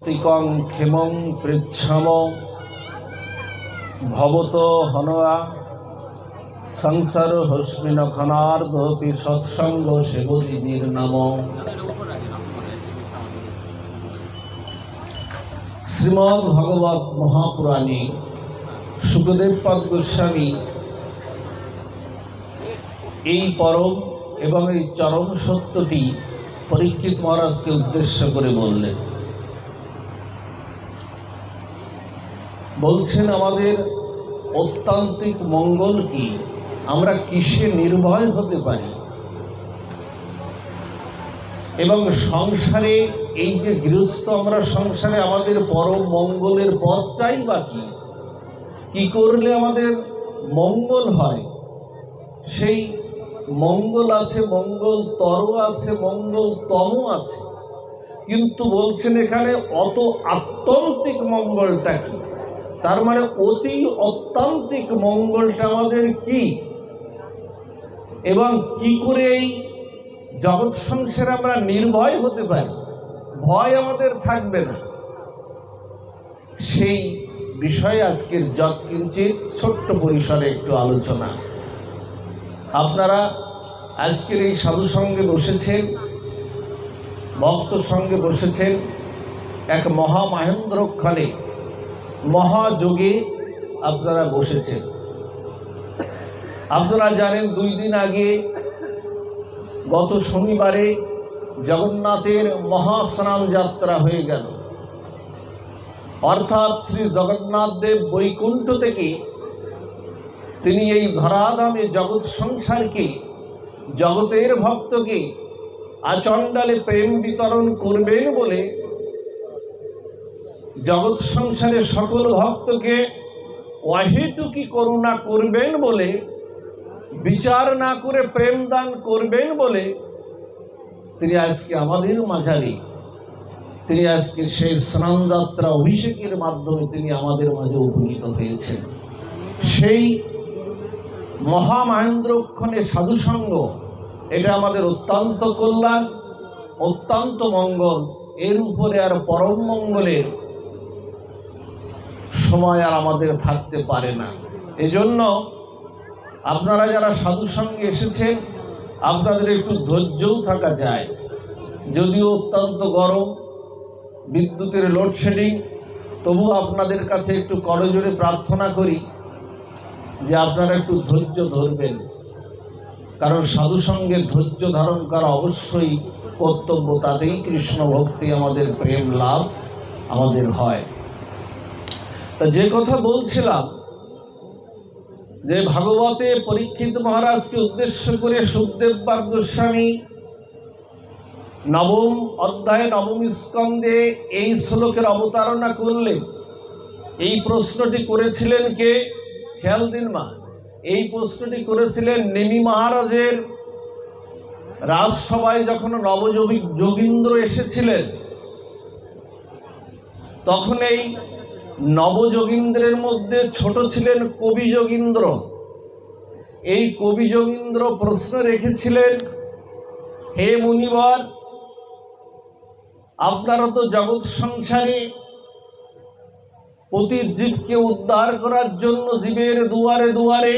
তিকং ক্ষেমং পৃচ্ছাম ভবত হনয়া সংসার হস্মিন খনার্দপি সৎসঙ্গ সেবতি নির্নাম। শ্রীমদ্ ভগবত মহাপুরাণে শুকদেব পাদ গোস্বামী এই পরম এবং এই চরম সত্যটি পরীক্ষিত মহারাজকে উদ্দেশ্য করে বললেন। বলছেন, আমাদের অত্যান্তিক মঙ্গল কি, আমরা কিসে নির্ভয় হতে পারি, এবং সংসারে এই যে গৃহস্থ আমরা সংসারে আমাদের পরম মঙ্গলের পথটাই বা কি করলে আমাদের মঙ্গল হয়। সেই মঙ্গল আছে, মঙ্গলতর আছে, মঙ্গলতম আছে, কিন্তু বলছেন এখানে অত আত্যন্তিক মঙ্গলটা কি, তার মানে অতি অত্যান্তিক মঙ্গলটা আমাদের কি, এবং কি করে এই জগৎ সংসারে আমরা নির্ভয় হতে পারি, ভয় আমাদের থাকবে না, সেই বিষয়ে আজকের যৎকিঞ্চিৎ ছোট্ট পরিসরে একটু আলোচনা। আপনারা আজকের এই সাধু সঙ্গে বসেছেন, ভক্ত সঙ্গে বসেছেন, এক মহামহেন্দ্রক্ষণে মহাযোগে আপনারা বসেছেন। আপনারা জানেন, 2 দিন আগে গত শনিবারে জগন্নাথের মহাস্নান যাত্রা হয়ে গেল। অর্থাৎ শ্রী জগন্নাথ দেব বৈকুণ্ঠ থেকে তিনি এই ধরাধামে জগৎ সংসারকে, জগতের ভক্তকে আচণ্ডালে প্রেম বিতরণ করবেন বলে, জগৎ সংসারে সকল ভক্তকে অহেতুকী করুণা করবেন বলে, বিচার না করে প্রেম দান করবেন বলে তিনি আজকে আমাদের মাঝারে, তিনি আজকে সেই স্নানযাত্রা অভিষেকের মাধ্যমে তিনি আমাদের মাঝে উপনীত হয়েছেন। সেই মহামহেন্দ্রক্ষণে সাধুসঙ্গ, এটা আমাদের অত্যন্ত কল্যাণ, অত্যন্ত মঙ্গল। এর উপরে আর পরম মঙ্গলের সময় আর আমাদের থাকতে পারে না। এজন্য আপনারা যারা সাধু সঙ্গে এসেছেন, আপনাদের একটু ধৈর্যও থাকা যায়। যদিও অত্যন্ত গরম, বিদ্যুতের লোডশেডিং, তবু আপনাদের কাছে একটু করজোড়ে প্রার্থনা করি যে আপনারা একটু ধৈর্য ধরবেন, কারণ সাধু সঙ্গে ধৈর্য ধারণ করা অবশ্যই কর্তব্য। তাতেই কৃষ্ণ ভক্তি, আমাদের প্রেম লাভ আমাদের হয়। তা যে কথা বলছিলাম, যে ভাগবতে পরীক্ষিত মহারাজকে উদ্দেশ্য করে শুকদেব পাদ গোস্বামী 9ম অধ্যায়ে 9ম স্কন্ধে এই শ্লোকের অবতারণা করলেন। এই প্রশ্নটি করেছিলেন কে? খেয়াল দিন মা, এই প্রশ্নটি করেছিলেন নেমি মহারাজের রাজসভায় যখন নবযোগীন্দ্র এসেছিলেন। তখন এই নবযোগীন্দ্রের মধ্যে ছোট ছিলেন কবি যোগীন্দ্র। এই কবি যোগীন্দ্র প্রশ্ন রেখেছিলেন, হে মুনিবর, আপনারা তো জগৎ সংসারে প্রতি জীবকে উদ্ধার করার জন্য জীবের দুয়ারে দুয়ারে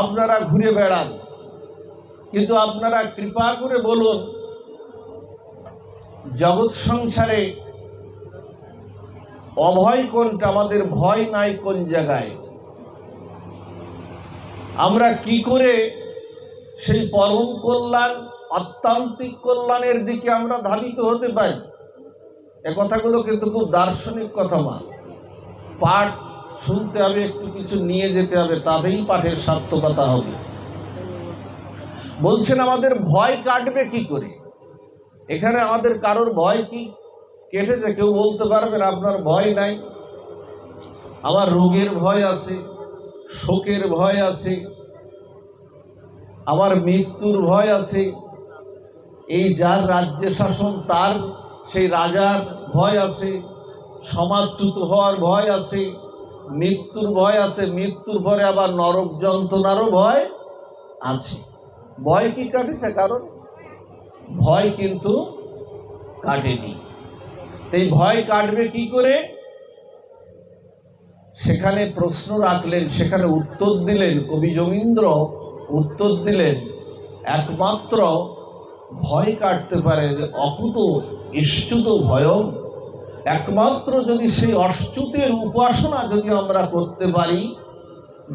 আপনারা ঘুরে বেড়ান, কিন্তু আপনারা কৃপা করে বলুন, জগৎ সংসারে অভয় কোনটা, আমাদের ভয় নাই কোন জায়গায়, আমরা কি করে সেই পরম কল্যাণ, আত্মান্তিক কল্যাণের দিকে আমরা ধাবিত হতে পারি। এ কথাগুলো কিন্তু খুব দার্শনিক কথা মা। পাঠ শুনতে হবে, একটু কিছু নিয়ে যেতে হবে, তাতেই পাঠের সার্থকতা হবে। বলছেন আমাদের ভয় কাটবে কি করে। এখানে আমাদের কারোর ভয় কি কেটেছে? কেউ বলতে পারবেন আপনার ভয় নাই? আমার রোগের ভয় আছে, শোকের ভয় আছে, আমার মৃত্যুর ভয় আছে, এই যার রাজ্য শাসন তার সেই রাজার ভয় আছে, সমাজচ্যুত হওয়ার ভয় আছে, মৃত্যুর ভয় আছে, মৃত্যুর পরে আবার নরক যন্ত্রণারও ভয় আছে। ভয় কি কাটেছে? কারণ ভয় কিন্তু কাটেনি। এই ভয় কাটবে কি করে? সেখানে প্রশ্ন রাখলেন, সেখানে উত্তর দিলেন, কবি যোগীন্দ্র উত্তর দিলেন, একমাত্র ভয় কাটতে পারে যে অকুত ইষ্টুত ভয়ম, একমাত্র যদি সেই অচ্যুতের উপাসনা যদি আমরা করতে পারি,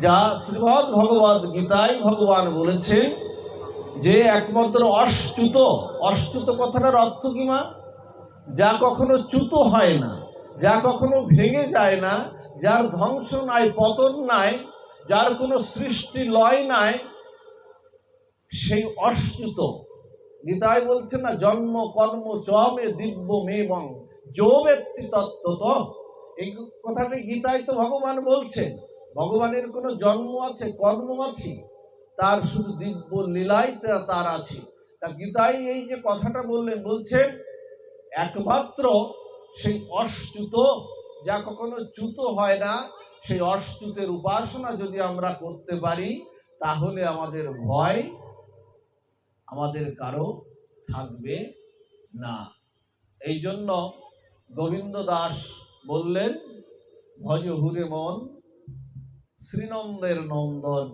যা শ্রীমদ্ ভগবদ গীতায় ভগবান বলেছেন যে একমাত্র অচ্যুত। অচ্যুত কথাটার অর্থ কি মা? যা কখনো চ্যুত হয় না, যা কখনো ভেঙে যায় না, যার ধ্বংস নাই, পতন নাই, যার কোনো সৃষ্টি লয় নাই, সেই অচ্যুত। গীতায় বলছে না, জন্ম কর্ম চমে দিব্য মেবং যো ব্যক্তি তত্ত্বত। এই কথাটি গীতায় তো ভগবান বলছেন। ভগবানের কোনো জন্ম আছে, কর্ম আছে? তার শুধু দিব্য লীলাই তার আছে। তা গীতায় এই যে কথাটা বললেন, বলছেন একমাত্র সেই অচ্যুত, যা কখনো চ্যুত হয় না, সেই অচ্যুতের উপাসনা যদি আমরা করতে পারি, তাহলে আমাদের ভয় আমাদের কারো থাকবে না। এই জন্য গোবিন্দ দাস বললেন, ভজ হুরে মন শ্রীনন্দের নন্দন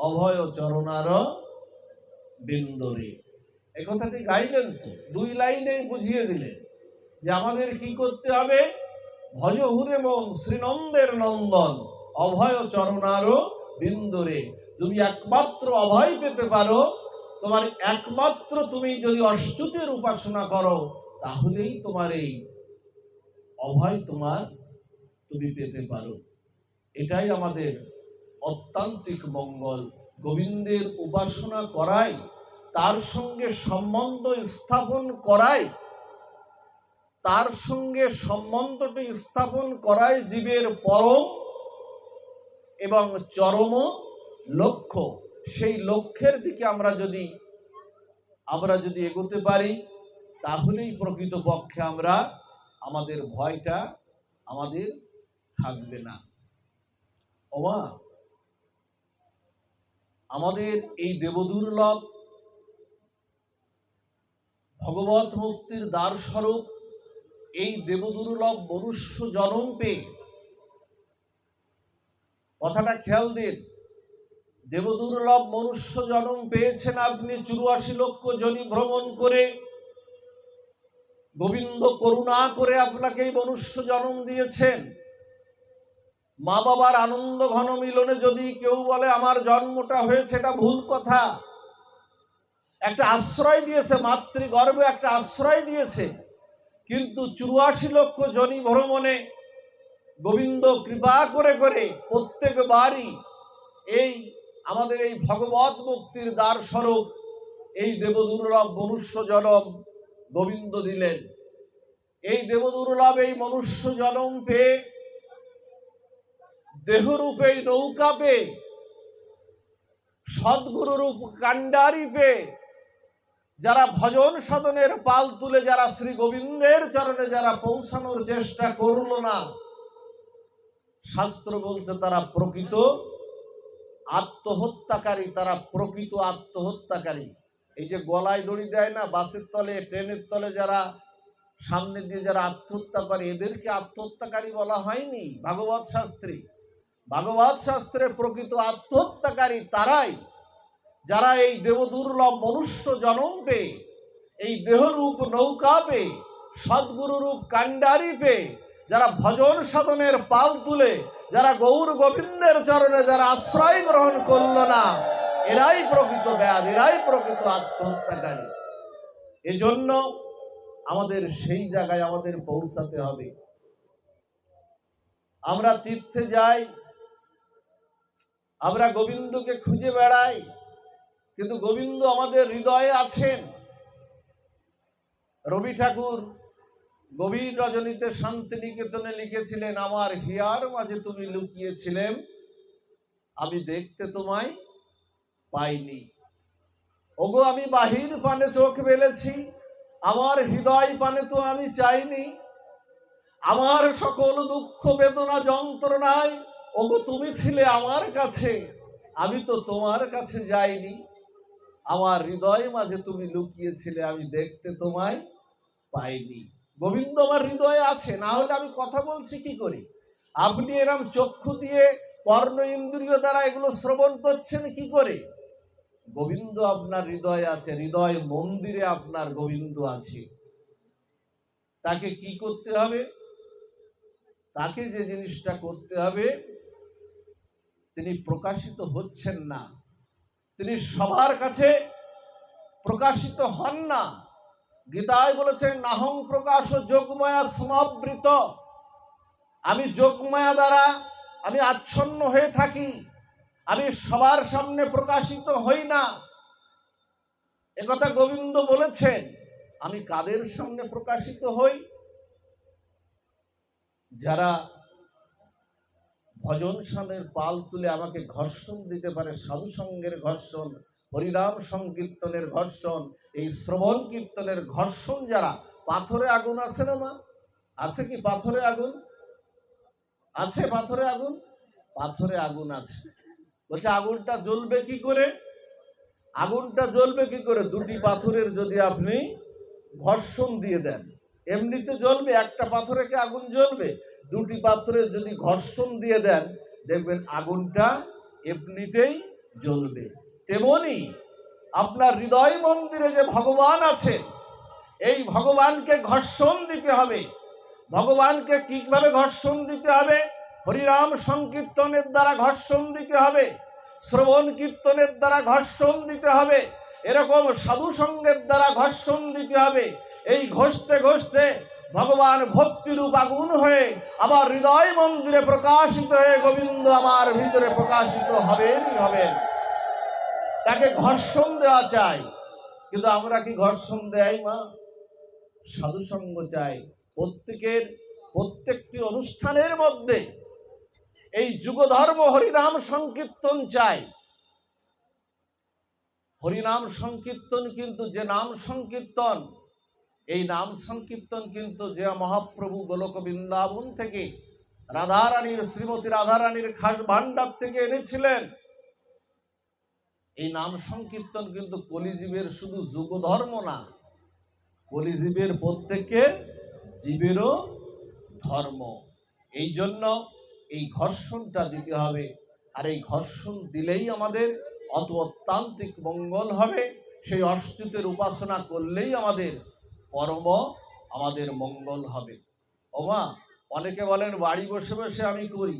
অভয় চরণার বিন্দরে। এই কথাটি গাইলেন তো, দুই লাইনে বুঝিয়ে দিলেন যে আমাদের কি করতে হবে। ভজ হুরে মন শ্রীনন্দের নন্দন অভয় চরণার বিন্দরে। তুমি একমাত্র অভয় পেতে পারো, তোমার একমাত্র তুমি যদি অচ্যুতের উপাসনা করো, তাহলেই তোমার এই অভয় তুমি পেতে পারো। এটাই আমাদের অত্যান্তিক মঙ্গল। গোবিন্দের উপাসনা করাই, তার সঙ্গে সম্বন্ধ স্থাপন করাই, তার সঙ্গে সম্বন্ধটি স্থাপন করাই জীবের পরম এবং চরম লক্ষ্য। সেই লক্ষ্যের দিকে আমরা যদি এগোতে পারি, তাহলেই প্রকৃতপক্ষে আমাদের ভয়টা আমাদের থাকবে না। ওমা, আমাদের এই দেবদুর্লভ ভগবত মুক্তির দ্বার স্বরূপ এই দেবদুর্লভ মনুষ্য জন্ম পেয়ে, কথাটা খেয়াল দিন, দেবদুর্লভ মনুষ্য জন্ম পেয়েছেন আপনি 84 লক্ষ যোনি ভ্রমণ করে। গোবিন্দ করুণা করে আপনাকে এই মনুষ্য জন্ম দিয়েছেন। মা বাবার আনন্দ ঘন মিলনে যদি কেউ বলে আমার জন্মটা হয়েছে, এটা ভুল কথা। একটা আশ্রয় দিয়েছে, মাতৃগর্ভে একটা আশ্রয় দিয়েছে। কিন্তু 84 লক্ষ যোনি ভ্রমণে গোবিন্দ কৃপা করে করে প্রত্যেকবারই এই আমাদের এই ভগবত মুক্তির দ্বার স্বরূপ এই দেবদুর্লভ মনুষ্য জন্ম গোবিন্দ দিলেন। এই দেবদুর্লভ এই মনুষ্য জন্ম পেয়ে, দেহরূপে নৌকা পেয়ে, সদ্গুরুরূপ কাণ্ডারি পেয়ে, যারা ভজন সাধনের পাল তুলে যারা শ্রী গোবিন্দের চরণে যারা পৌঁছানোর চেষ্টা করল না, শাস্ত্র বলছে তারা প্রকৃত আত্মহত্যাকারী, তারা প্রকৃত আত্মহত্যাকারী। এই যে গলায় দড়ি দেয় না বাসের তলে, ট্রেনের তলে, যারা সামনে দিয়ে যারা আত্মহত্যা করে, এদেরকে আত্মহত্যাকারী বলা হয়নি ভাগবত শাস্ত্রে। ভাগবত শাস্ত্রে প্রকৃত আত্মহত্যাকারী তারাই, যারা এই দেবদুর্লভ মনুষ্য জন্ম পেয়ে, এই দেহরূপ নৌকা পেয়ে, সদ্গুরুরূপ কাণ্ডারি পেয়ে, যারা ভজন সাধনের পাল তুলে যারা গৌর গোবিন্দের চরণে যারা আশ্রয় গ্রহণ করল না, এরাই প্রকৃত ব্যাধ, এরাই প্রকৃত আত্মহত্যাকারী। এজন্য আমাদের সেই জায়গায় আমাদের পৌঁছাতে হবে। আমরা তীর্থে যাই, আমরা গোবিন্দকে খুঁজে বেড়াই, কিন্তু গোবিন্দ আমাদের হৃদয়ে আছেন। রবি ঠাকুর গভীর রজনীতে শান্তিনিকেতনে লিখেছিলেন, আমার হিয়ার মাঝে তুমি লুকিয়েছিলেন, আমি দেখতে তোমায় পাইনি। ওগো আমি বাহির পানে চোখ মেলেছি, আমার হৃদয় পানে তো আমি চাইনি। আমার সকল দুঃখ বেদনা যন্ত্রণায় ওগো তুমি ছিলে আমার কাছে, আমি তো তোমার কাছে যাইনি। আমার হৃদয় মাঝে তুমি লুকিয়েছিলে, আমি দেখতে তোমায় পাইনি। গোবিন্দ আমার হৃদয়ে আছে, না হলে আমি কথা বলছি কি করি? আপনি এরম চক্ষু দিয়ে কর্ণ ইন্দ্রিয় দ্বারা এগুলো শ্রবণ করছেন কি করে? গোবিন্দ আপনার হৃদয়ে আছে, হৃদয় মন্দিরে আপনার গোবিন্দ আছে। তাকে কি করতে হবে? তাকে যে জিনিসটা করতে হবে, তিনি প্রকাশিত হচ্ছেন না, তিনি সবার কাছে প্রকাশিত হন না। গীতায় বলেছেন নাহং প্রকাশ যোগমায়া সমাবৃত, আমি যোগমায়া দ্বারা আমি আচ্ছন্ন হয়ে থাকি, আমি সবার সামনে প্রকাশিত হই না। একথা গোবিন্দ বলেছেন। আমি কাদের সামনে প্রকাশিত হই? যারা ভজন সানের পাল তুলে আমাকে ঘর্ষণ দিতে পারে, সাধু সঙ্গের ঘর্ষণ, হরিনাম সংকীর্তনের ঘর্ষণ, এই শ্রবণ কীর্তনের ঘর্ষণ। যারা পাথরে আগুন আছে না মা? আছে কি পাথরে আগুন? আছে পাথরে আগুন? পাথরে আগুন আছে। বলছে আগুনটা জ্বলবে কি করে? আগুনটা জ্বলবে কি করে? দুটি পাথরের যদি আপনি ঘর্ষণ দিয়ে দেন, এমনিতে জ্বলবে? একটা পাথরে কি আগুন জ্বলবে? দুটি পাথরের যদি ঘর্ষণ দিয়ে দেন, দেখবেন আগুনটা এমনিতেই জ্বলবে। তেমনি আপনার হৃদয় মন্দিরে যে ভগবান আছে, এই ভগবানকে ঘর্ষণ দিতে হবে। ভগবানকে কিভাবে ঘর্ষণ দিতে হবে? হরিনাম সংকীর্তনের দ্বারা ঘর্ষণ দিতে হবে, শ্রবণ কীর্তনের দ্বারা ঘর্ষণ দিতে হবে, এরকম সাধু সঙ্গের দ্বারা ঘর্ষণ দিতে হবে। এই ঘষতে ঘষতে ভগবান ভক্তিরূপ আগুন হয়ে আমার হৃদয় মন্দিরে প্রকাশিত হয়ে গোবিন্দ আমার ভিতরে প্রকাশিত হবেনই হবেন। তাকে ঘর্ষণ দেওয়া চাই, কিন্তু আমরা কি ঘর্ষণ দেই মা? সাধু সঙ্গ চাই। প্রত্যেকটি অনুষ্ঠানের মধ্যে এই যুগধর্ম হরিনাম সংকীর্তন চাই। হরিনাম সংকীর্তন কিন্তু যে নাম সংকীর্তন, এই নাম সংকীর্তন কিন্তু যে মহাপ্রভু গোলক বৃন্দাবন থেকে রাধারানীর, শ্রীমতী রাধারানীর খাস ভান্ডার থেকে এনেছিলেন। এই নাম সংকীর্তন কিন্তু কলিজীবের শুধু যুগধর্ম না, কলিজীবের প্রত্যেকের জীবেরও ধর্ম। এই জন্য এই ঘর্ষণটা দিতে হবে, আর এই ঘর্ষণ দিলেই আমাদের অতান্ত্রিক মঙ্গল হবে। সেই অচ্যুতের উপাসনা করলেই আমাদের আমাদের মঙ্গল হবে। ওমা, অনেকে বলেন বাড়ি বসে বসে আমি করি,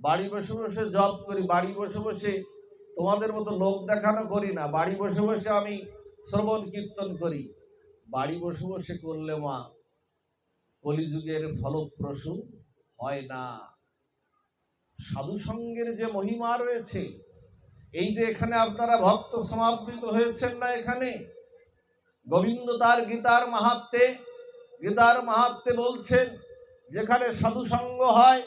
বাড়ি বসে বসে জব করি, বাড়ি বসে বসে তোমাদের মতো লোক দেখানো করি না, বাড়ি বসে বসে আমি শ্রবণ কীর্তন করি। বাড়ি বসে বসে করলে মা কলিযুগের ফলপ্রসূ হয় না। সাধু সঙ্গের যে মহিমা রয়েছে, এই যে এখানে আপনারা ভক্ত সমাবৃত হয়েছেন না, এখানে গোবিন্দ তার গীতার মাহাত্ম্যে বলছেন, যেখানে সাধু সঙ্গ হয়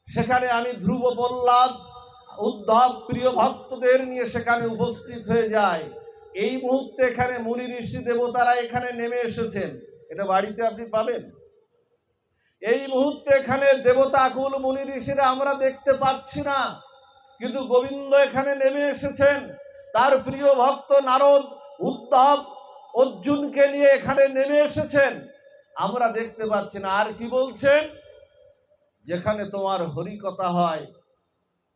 সেখানে আমি ধ্রুব, প্রহ্লাদ, উদ্ধব প্রিয় ভক্তদের নিয়ে সেখানে উপস্থিত হয়ে যায়। এই মুহূর্তে এখানে মুনি ঋষি দেবতারা এখানে নেমে এসেছেন, এটা বাড়িতে আপনি পাবেন। এই মুহূর্তে এখানে দেবতা কুল মুনি ঋষিরা আমরা দেখতে পাচ্ছি না, কিন্তু গোবিন্দ এখানে নেমে এসেছেন। তার প্রিয় ভক্ত নারদ, উদ্ধব, অর্জুনকে নিয়ে এখানে নেমে এসেছেন, আমরা দেখতে পাচ্ছি না। আর কি বলছেন? যেখানে তোমার হরি কথা হয়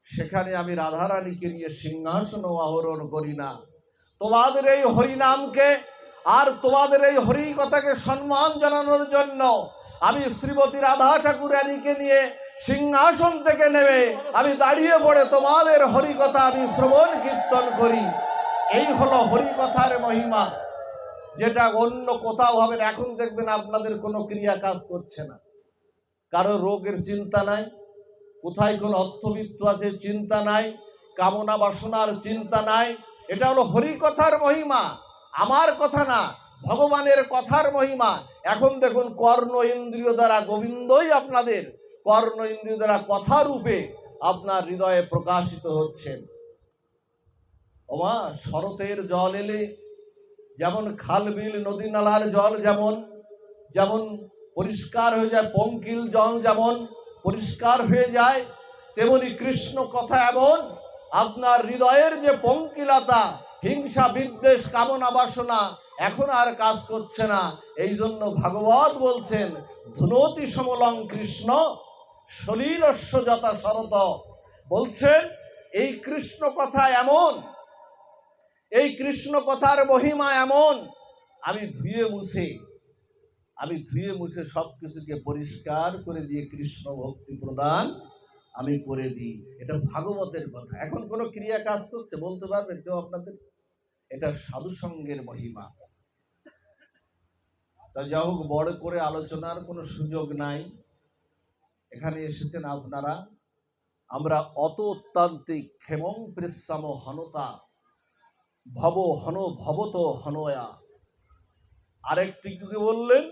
সেখানে আমি রাধারানীকে নিয়ে সিংহাসন আহরণ করি না। তোমাদের এই হরিনামকে আর তোমাদের এই হরি কথাকে সম্মান জানানোর জন্য আমি শ্রীমতী রাধা ঠাকুরানীকে নিয়ে সিংহাসন থেকে নেমে আমি দাঁড়িয়ে পড়ে তোমাদের হরি কথা আমি শ্রবণ কীর্তন করি। এই হলো হরি কথার মহিমা, যেটা অন্য কোথাও হবে না। এখন দেখবেন আপনাদের কোনো ক্রিয়া কাজ করছে না, কারো রোগের চিন্তা নাই, কোথায় কোন অর্থবিত্ত আছে চিন্তা নাই, কামনা বাসনার চিন্তা নাই। এটা হলো হরি কথার মহিমা, আমার কথা না, ভগবানের কথার মহিমা। এখন দেখুন কর্ণ ইন্দ্রিয় দ্বারা গোবিন্দই আপনাদের কর্ণ ইন্দ্রিয় দ্বারা কথা রূপে আপনার হৃদয়ে প্রকাশিত হচ্ছেন। ওমা, শরতের জল এলে যেমন খাল বিল নদী নালার জল যেমন যেমন পরিষ্কার হয়ে যায়, পঙ্কিল জল যেমন পরিষ্কার হয়ে যায়, তেমনি কৃষ্ণ কথা এমন আপনার হৃদয়ের যে পঙ্কিলতা হিংসা বিদ্বেষ কামনা বাসনা এখন আর কাজ করছে না। এই জন্য ভাগবত বলছেন, ধুনতি সমলং কৃষ্ণ সলিলস্য যথা শরত। বলছেন এই কৃষ্ণ কথা এমন, এই কৃষ্ণ কথার মহিমা এমন, আমি ধুয়ে মুছে সবকিছুকে পরিষ্কার করে দিয়ে কৃষ্ণ ভক্তি প্রদান আমি করে দিই। এটা ভাগবতের কথা। এখন কোন ক্রিয়া কাজ করছে বলতে পারবেন কেউ আপনাদের? এটা সাধু সঙ্গের মহিমা। তা যা হোক, বড় করে আলোচনার কোনো সুযোগ নাই। এখানে এসেছেন আপনারা, আমরা অত অত্যান্তিক ক্ষেমং পৃশ্যাম হনতা ভব হন ভবত হনয়া। আরেকটি কি বললেন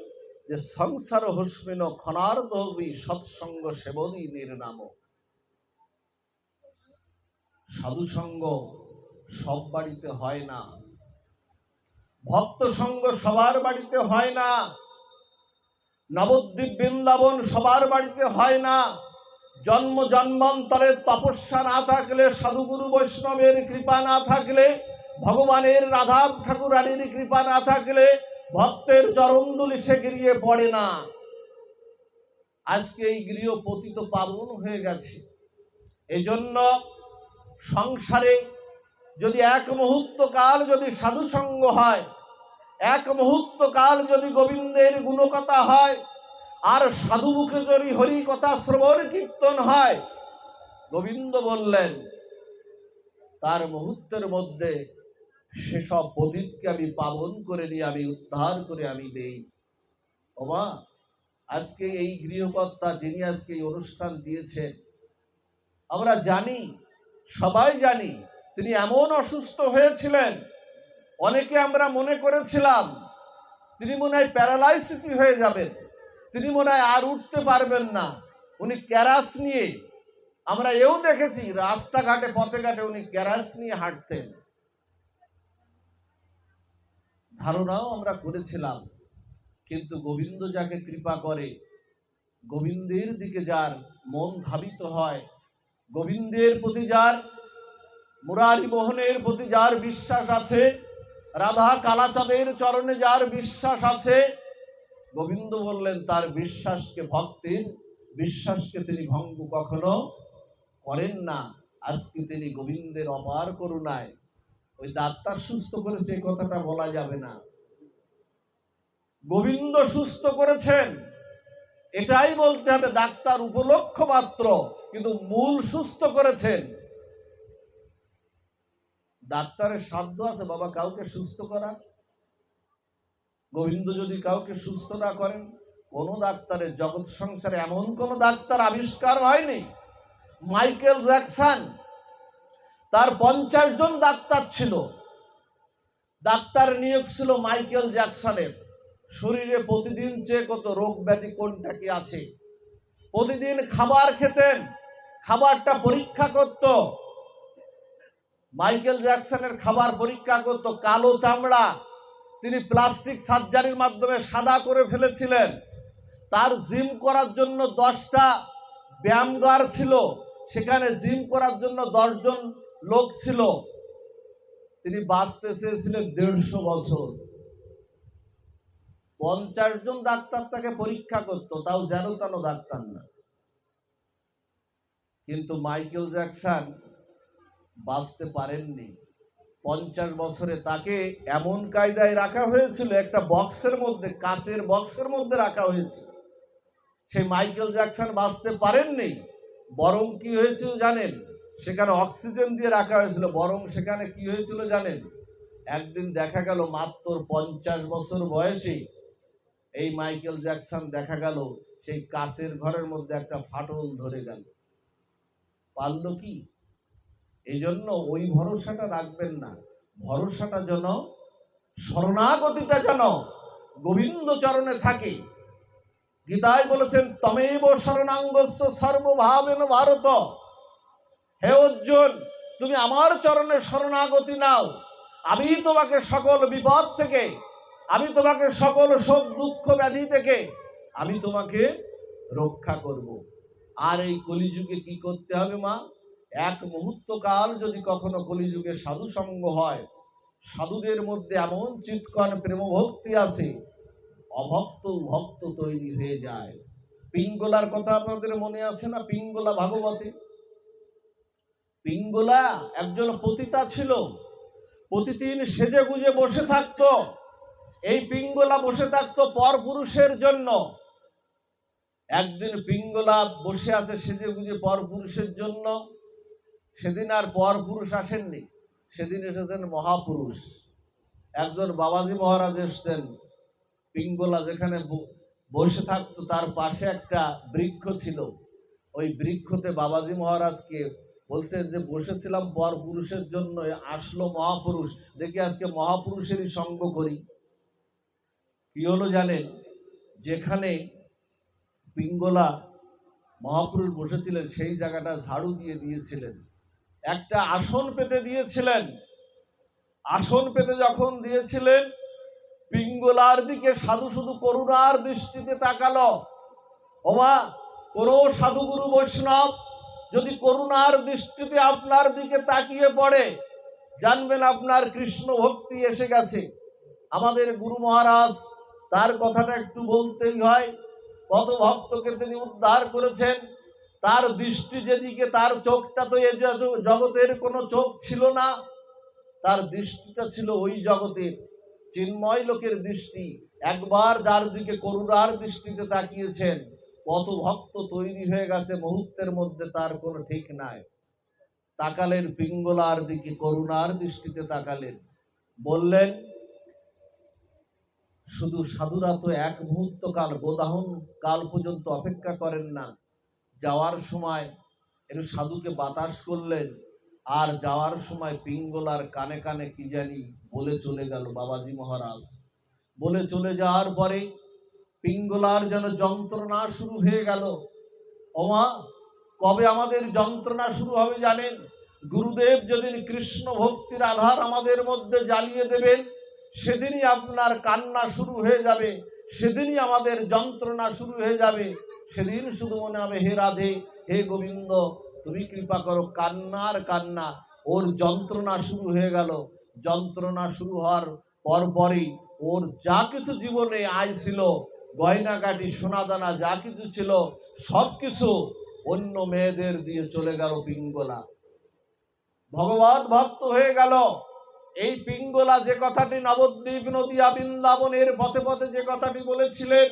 যে সংসার হস্মিন ক্ষণার্ধবি সৎসঙ্গ সেবনী নির্নাম। সাধুসঙ্গ সব বাড়িতে হয় না, ভক্ত সঙ্গ সবার বাড়িতে হয় না, নবদ্বীপ বৃন্দাবন সবার বাড়িতে হয় না। জন্ম জন্মান্তরের তপস্যা না থাকলে, সাধুগুরু বৈষ্ণবের কৃপা না থাকলে, ভগবানের রাধা ঠাকুর রানীর কৃপা না থাকলে ভক্তের চরণধুলি সে গিরিয়ে পড়ে না। আজকে এই গৃহ পতিত পাবন হয়ে গেছে। এজন্য সংসারে যদি এক মুহূর্ত কাল যদি সাধু সঙ্গ হয়, এক মুহূর্ত কাল যদি গোবিন্দের গুণকথা হয়, আর সাধু মুখে যদি হরি কথা শ্রবণ কীর্তন হয়, গোবিন্দ বললেন তার মুহূর্তের মধ্যে সেসব পতিতকে আমি পাবন করে নিয়ে আমি উদ্ধার করে আমি দেই। বাবা, আজকে এই গৃহকর্তা যিনি আজকে এই অনুষ্ঠান দিয়েছেন, আমরা জানি, সবাই জানি, তিনি এমন অসুস্থ হয়েছিলেন, অনেকে আমরা মনে করেছিলাম তিনি মনে হয় প্যারালাইসিস হয়ে যাবেন, তিনি মনে হয় আর উঠতে পারবেন না। উনি ক্যারাস নিয়ে, আমরা এও দেখেছি রাস্তাঘাটে পথে ঘাটে উনি ক্যারাস নিয়ে হাঁটতেন, ধারণাও আমরা করেছিলাম। কিন্তু গোবিন্দ যাকে কৃপা করে, গোবিন্দের দিকে যার মন ধাবিত হয়, গোবিন্দের প্রতি যার, মুরারি মোহনের প্রতি যার বিশ্বাস আছে, রাধা কালাচাঁদের চরণে যার বিশ্বাস আছে, গোবিন্দ বললেন তার বিশ্বাসকে, ভক্তির বিশ্বাসকে তিনি ভঙ্গ কখনো করেন না। আজকে তিনি গোবিন্দের অপার করুণায়, ওই ডাক্তার সুস্থ করেছে এই কথাটা বলা যাবে না, গোবিন্দ সুস্থ করেছেন এটাই বলতে হবে। ডাক্তার উপলক্ষ মাত্র, কিন্তু মূল সুস্থ করেছেন। ডাক্তারের সাধ্য আছে বাবা কাউকে সুস্থ করা? গোবিন্দ যদি কাউকে সুস্থ না করেন, কোন ডাক্তারের জগৎ সংসারে এমন কোন ডাক্তার আবিষ্কার হয়নি। মাইকেল জ্যাকসন, তার 50 জন ডাক্তার ছিল, ডাক্তার নিয়োগ ছিল মাইকেল জ্যাকসনের। শরীরে প্রতিদিন চেয়ে কত রোগ ব্যাধি কোনটা কি আছে, প্রতিদিন খাবার খেতেন, খাবারটা পরীক্ষা করত। মাইকেল জ্যাকসনের খাবার পরীক্ষা করত, কালো চামড়া তিনি প্লাস্টিক সার্জারির মাধ্যমে সাদা করে ফেলেছিলেন। তার জিম করার জন্য 10টা ব্যায়ামগার ছিল, সেখানে জিম করার জন্য 10 জন লোক ছিল। তিনি বাঁচতে চেয়েছিলেন 150 বছর। 50 জন ডাক্তার তাকে পরীক্ষা করত, তাও যেন তেন ডাক্তার না। কিন্তু মাইকেল জ্যাকসন বাঁচতে পারেননি। 50 বছরে তাকে এমন কায়দায় রাখা হয়েছিল, একটা বক্সের মধ্যে, কাচের বক্সের মধ্যে রাখা হয়েছিল। সেই মাইকেল জ্যাকসন বাঁচতে পারেননি। বরং কি হয়েছিল জানেন? সেখানে অক্সিজেন দিয়ে রাখা হয়েছিল, বরং সেখানে কি হয়েছিল জানেন? একদিন দেখা গেল মাত্র 50 বছর বয়সে এই মাইকেল জ্যাকসন দেখা গেল সেই কাচের ঘরের মধ্যে একটা ফাটল ধরে গেল। পারল কি? এই জন্য ওই ভরসাটা রাখবেন না। ভরসাটা যেন, শরণাগতিটা যেন গোবিন্দ চরণে থাকে। গীতায় বলেছেন তমেব শরণাঙ্গস্য সর্বভাবেন ভারত। হে অর্জুন, তুমি আমার চরণে শরণাগতি নাও, আমি তোমাকে সকল বিপদ থেকে, আমি তোমাকে সকল শোক দুঃখ ব্যাধি থেকে আমি তোমাকে রক্ষা করব। আর এই কলিযুগে কি করতে হবে মা? এক মুহূর্ত কাল যদি কখনো কলিযুগে সাধু সঙ্গ হয়, সাধুদের মধ্যে এমন চিৎকন প্রেম ভক্তি আছে, অভক্ত ভক্ত তৈরি হয়ে যায়। পিঙ্গলার কথা আপনাদের মনে আছে না? পিঙ্গলা ভাগবতে পিঙ্গলা একজন পতিতা ছিল, প্রতিদিন সেজে গুজে বসে থাকতো। এই পিঙ্গলা বসে থাকতো পরপুরুষের জন্য। একদিন পিঙ্গলা বসে আছে সেজে গুজে পরপুরুষের জন্য। সেদিন আর পরপুরুষ আসেননি, সেদিন এসেছেন মহাপুরুষ। একজন বাবাজি মহারাজ এসছেন। পিঙ্গলা যেখানে বসে থাকতো তার পাশে একটা বৃক্ষ ছিল। ওই বৃক্ষতে বাবাজি মহারাজকে বলছে যে বসেছিলাম পরপুরুষের জন্য, আসলো মহাপুরুষ, দেখি আজকে মহাপুরুষেরই সঙ্গ করি। কি হলো জানেন? যেখানে পিঙ্গলা মহাপুরুষ বসেছিলেন সেই জায়গাটা ঝাড়ু দিয়ে দিয়েছিলেন, একটা আসন পেতে দিয়েছিলেন। আসন পেতে যখন দিয়েছিলেন, পিঙ্গলার দিকে সাধু শুধু করুণার দৃষ্টিতে তাকালো। ওমা, কোন সাধুগুরু বৈষ্ণব যদি করুণার দৃষ্টিতে আপনার দিকে তাকিয়ে পড়ে, জানবেন আপনার কৃষ্ণ ভক্তি এসে গেছে। আমাদের গুরু মহারাজ, তার কথাটা একটু বলতেই হয়। কত ভক্তকে তিনি উদ্ধার করেছেন। তার দৃষ্টি যেদিকে, তার চোখটা তো এ জগতের কোনো চোখ ছিল না, তার দৃষ্টিটা ছিল ওই জগতের চিন্ময় লোকের দৃষ্টি। একবার যার দিকে করুণার দৃষ্টিতে তাকিয়েছেন, কত ভক্ত তৈরি হয়ে গেছে মুহূর্তের মধ্যে, তার কোনো ঠিক নাই। তাকালেন পিঙ্গলার দিকে, করুণার দৃষ্টিতে তাকালেন, বললেন, শুধু সাধুরা তো এক মুহূর্ত কাল, গোদাহন কাল পর্যন্ত অপেক্ষা করেন না। যাওয়ার সময় একটু সাধুকে বাতাস করলেন, আর যাওয়ার সময় পিঙ্গলার কানে কানে কি জানি বলে চলে গেল বাবাজি মহারাজ। বলে চলে যাওয়ার পরে পিঙ্গলার যেন যন্ত্রণা শুরু হয়ে গেল। ওমা, কবে আমাদের যন্ত্রণা শুরু হবে জানেন? গুরুদেব যেদিন কৃষ্ণ ভক্তির আধার আমাদের মধ্যে জ্বালিয়ে দেবেন, সেদিনই আপনার কান্না শুরু হয়ে যাবে, সেদিনই আমাদের যন্ত্রণা শুরু হয়ে যাবে। সেদিন শুধু মনে হবে, হে রাধে, হে গোবিন্দ, তুমি কৃপা করো। কান্নার কান্না, ওর যন্ত্রণা শুরু হয়ে গেল। যন্ত্রণা শুরু হওয়ার পরপরই ওর যা কিছু জীবনে আয় ছিল, গয়নাকাটি সোনাদানা যা কিছু ছিল, সব কিছু অন্য মেয়েদের দিয়ে চলে গেল পিঙ্গলা। ভগবত ভক্ত হয়ে গেল। এই পিঙ্গলা যে কথাটি নবদ্বীপ নদিয়া বৃন্দাবনের পথে পথে যে কথাটি বলেছিলেন,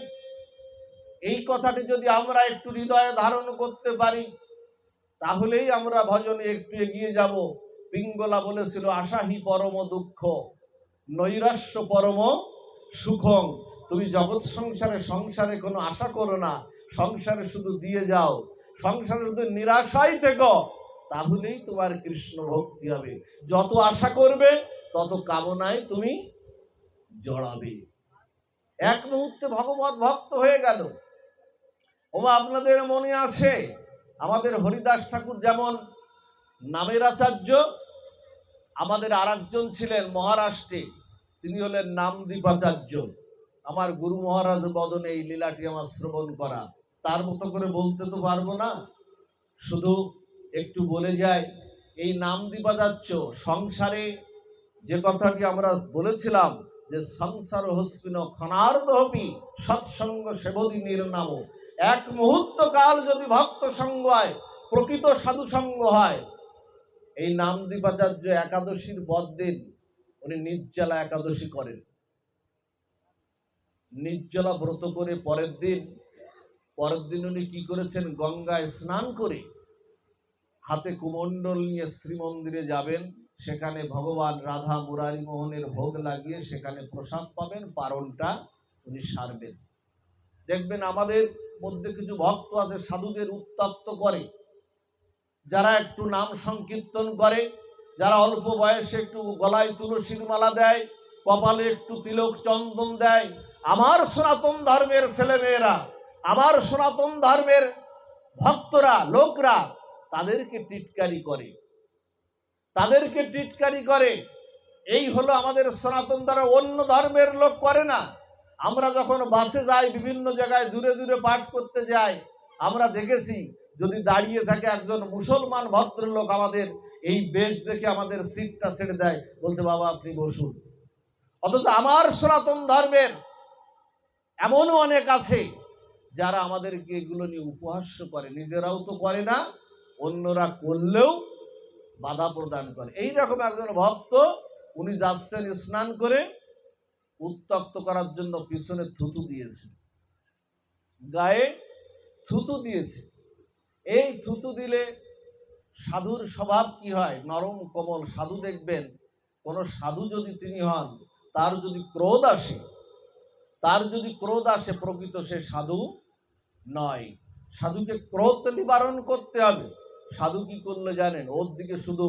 এই কথাটি যদি আমরা একটু হৃদয়ে ধারণ করতে পারি, তাহলেই আমরা ভজনে একটু এগিয়ে যাব। পিঙ্গলা বলেছিল, আশাহি পরম দুঃখ, নৈরাশ্য পরম সুখং। তুমি জগৎ সংসারে কোনো আশা করো না, সংসারে শুধু দিয়ে যাও, সংসারে শুধু নিরাশাই থেকো, তাহলেই তোমার কৃষ্ণ ভক্তি হবে। যত আশা করবে তত কামনায় তুমি জড়াবে। এক মুহূর্তে ভগবত ভক্ত হয়ে গেল। ওমা, আপনাদের মনে আছে আমাদের হরিদাস ঠাকুর যেমন নামের আচার্য, আমাদের আরেকজন ছিলেন মহারাষ্ট্রে, তিনি হলেন নামদীপাচার্য। আমার গুরু মহারাজ বদনে এই লীলাটি আমার শ্রবণ করা, তার মতো করে বলতে তো পারবো না, শুধু একটু বলে যায়। এই নামদীপাচার্য সংসারে যে কথাটি আমরা বলেছিলাম যে সংসার হস্পিন ক্ষণার্ধপি সৎসঙ্গ সেবদি নির্নাম, এক মুহূর্ত কাল যদি ভক্ত সঙ্গ হয়, প্রকৃত সাধু সঙ্গ হয়। এই নামদীপাচার্য একাদশীর পরদিন উনি নির্জলা একাদশী করেন। নির্জলা ব্রত করে পরের দিন উনি কি করেছেন? গঙ্গায় স্নান করে হাতে কুমণ্ডল নিয়ে শ্রীমন্দিরে যাবেন। সেখানে ভগবান রাধা মুরারি মোহনের ভোগ লাগিয়ে সেখানে প্রসাদ পাবেন, পারণটা উনি সারবেন। দেখবেন আমাদের মধ্যে কিছু ভক্ত আছে সাধুদের উত্তপ্ত করে, যারা একটু নাম সংকীর্তন করে, যারা অল্প বয়সে একটু গলায় তুলসীর মালা দেয়, কপালে একটু তিলক চন্দন দেয়। আমার সনাতন ধর্মের ছেলেমেয়েরা, আমার সনাতন ধর্মের ভক্তরা, লোকরা তাদেরকে টিটকারি করে। এই হলো আমাদের সনাতন ধর্ম, অন্য ধর্মের লোক করে না। আমরা যখন বাসে যাই, বিভিন্ন জায়গায় দূরে দূরে পাঠ করতে যাই, আমরা দেখেছি যদি দাঁড়িয়ে থাকে একজন মুসলমান ভদ্রলোক আমাদের এই বেশ দেখে আমাদের সিটটা ছেড়ে দেয়, বলছে বাবা আপনি বসুন। অথচ আমার সনাতন ধর্মের এমনও অনেক আছে যারা আমাদেরকে এগুলো নিয়ে উপহাস্য করে, নিজেরাও তো করে না, অন্যরা করলেও বাধা প্রদান করে। এইরকম একজন ভক্ত, উনি যাচ্ছেন স্নান করে, উত্তপ্ত করার জন্য পিছনে থুতু দিয়েছে, গায়ে থুতু দিয়েছে। এই থুতু দিলে সাধুর স্বভাব কি হয়, নরম কোমল। সাধু দেখবেন, কোন সাধু যদি তিনি হন, তার যদি ক্রোধ আসে, প্রকৃত সে সাধু নয়। সাধুকে ক্রোধ নিবারণ করতে হবে। সাধু কি করলে জানেন, ওর দিকে শুধু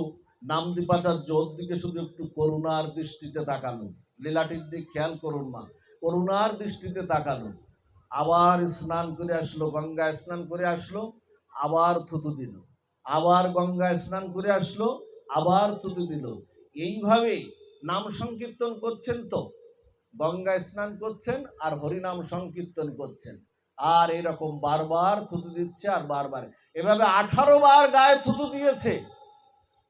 নামদীপাচার্য, ওর দিকে শুধু একটু করুণার দৃষ্টিতে তাকানো, লীলাটির দিকে খেয়াল করুন মা, করুণার দৃষ্টিতে তাকানো। আবার স্নান করে আসলো, গঙ্গায় স্নান করে আসলো, আবার থুতু দিল, আবার গঙ্গায় স্নান করে আসলো, আবার থুতু দিল। এইভাবে নাম সংকীর্তন করছেন, তো গঙ্গায় স্নান করছেন আর হরিনাম সংকীর্তন করছেন, আর এরকম বারবার থুতু দিচ্ছে আর বারবার। এভাবে 18 বার গায়ে থুতু দিয়েছে,